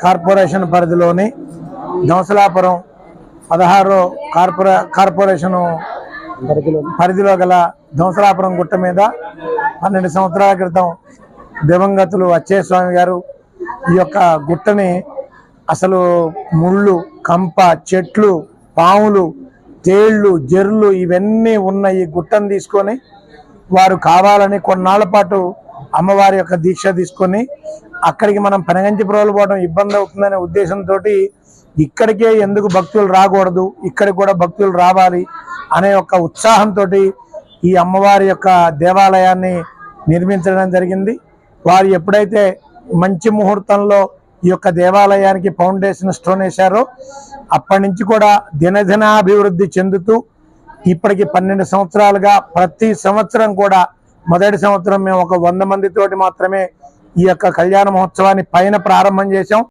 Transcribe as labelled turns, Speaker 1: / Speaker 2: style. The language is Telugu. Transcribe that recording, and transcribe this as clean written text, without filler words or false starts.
Speaker 1: కార్పొరేషన్ పరిధిలోని దోసలాపురం 16 కార్పొరేషన్ పరిధిలో గల దోసలాపురం గుట్ట మీద 12 సంవత్సరాల క్రితం దివంగతులు అచ్చయ్య స్వామి గారు ఈ యొక్క గుట్టని అసలు ముళ్ళు, కంప, చెట్లు, పాములు, తేళ్లు, జర్లు ఇవన్నీ ఉన్న ఈ గుట్టను తీసుకొని వారు కావాలని కొన్నాళ్ల పాటు అమ్మవారి యొక్క దీక్ష తీసుకొని అక్కడికి మనం పెనగంచిప్రోలు పోవడం ఇబ్బంది అవుతుందనే ఉద్దేశంతో ఇక్కడికే ఎందుకు భక్తులు రాకూడదు, ఇక్కడికి కూడా భక్తులు రావాలి అనే ఒక ఉత్సాహంతో ఈ అమ్మవారి యొక్క దేవాలయాన్ని నిర్మించడం జరిగింది. వారు ఎప్పుడైతే మంచి ముహూర్తంలో ఈ యొక్క దేవాలయానికి ఫౌండేషన్ స్టోన్ వేశారో అప్పటి నుంచి కూడా దినదినాభివృద్ధి చెందుతూ ఇప్పటికి 12 సంవత్సరాలుగా ప్రతి సంవత్సరం కూడా మొదటి సంవత్సరం మేము ఒక 100 మందితోటి మాత్రమే ఈ యొక్క కళ్యాణ మహోత్సవాన్ని పైన ప్రారంభం చేశాం.